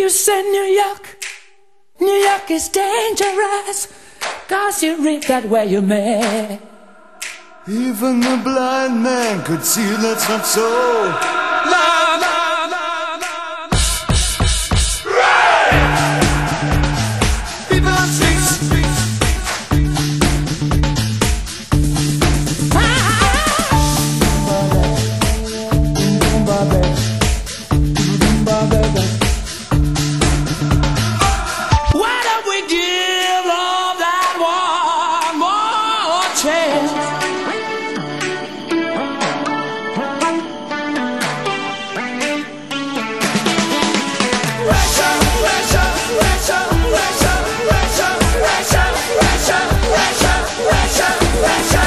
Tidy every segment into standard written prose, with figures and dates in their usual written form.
You said New York is dangerous, 'cause you read that where you may. Even the blind man could see that's not so. La, la, la, la. People on streets. Why don't we give love that one more chance? Russia, Russia, Russia, Russia, Russia, Russia, Russia, Russia, Russia, Russia.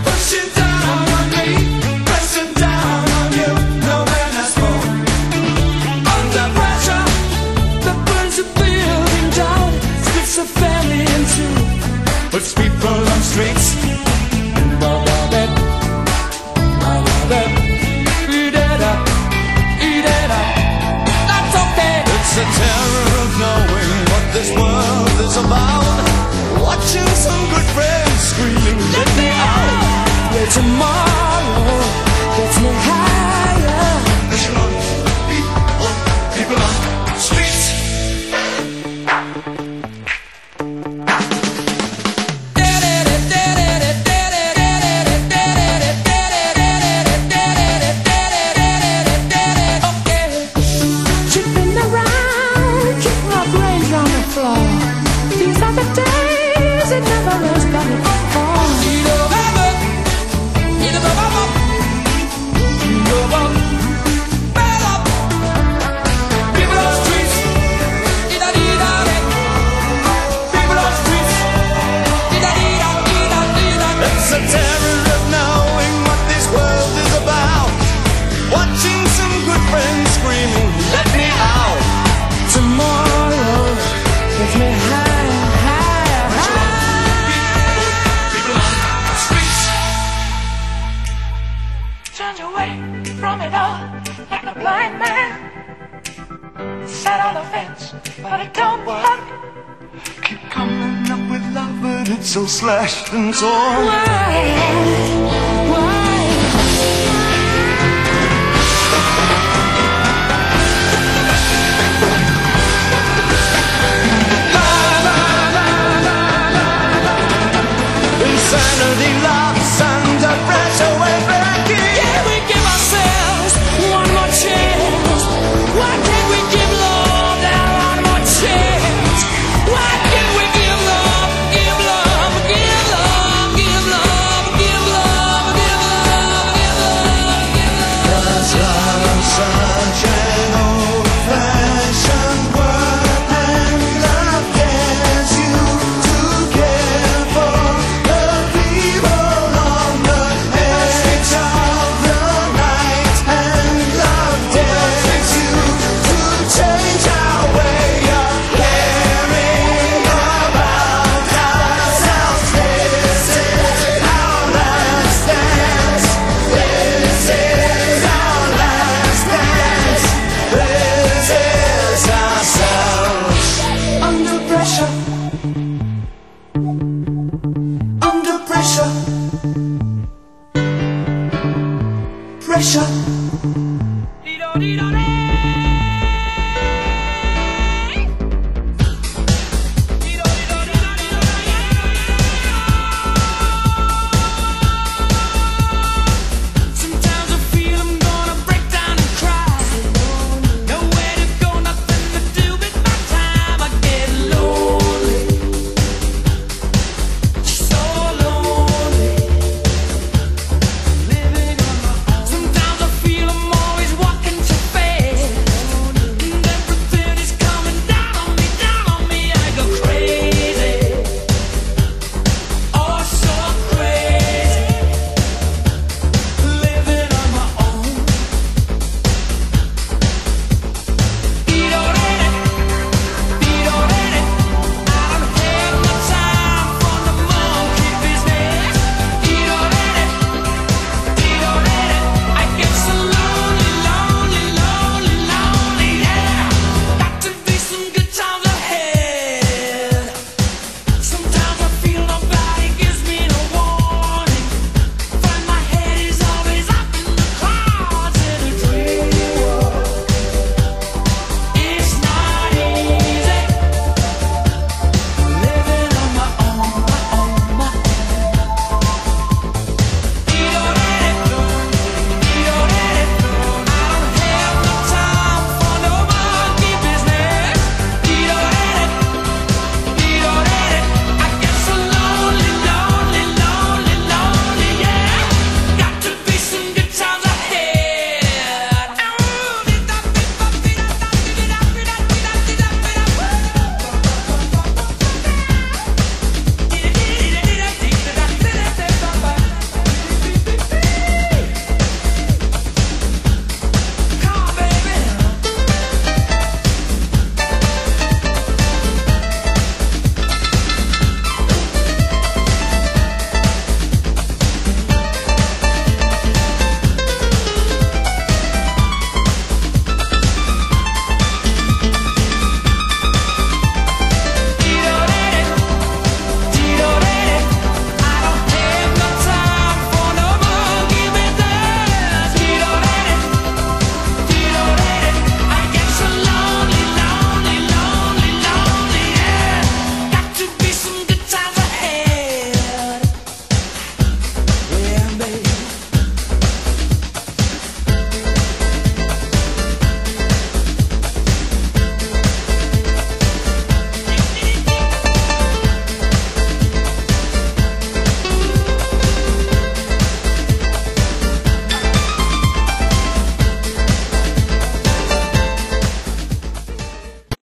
Pushing down on me, pressing down on you, no man has more. Under pressure that burns the building down, splits the family in two, puts people on streets. Eat it up, eat it up. That's okay. It's the terror of knowing what this world is about. Watching some good friends screaming, let me out. Where tomorrow gets me higher. Pressure on people on streets. Tripping around, keep my brains on the floor. These are the days it never was gonna fall. People on streets. People on streets. It's the terror of knowing what this world is about. Watching some good friends screaming, let me out. Tomorrow gets me higher, higher, higher. People on streets. Turned away from it all like a blind man. Sat on the fence, but it don't work. Keep coming up with love, but it's so slashed and torn. Why?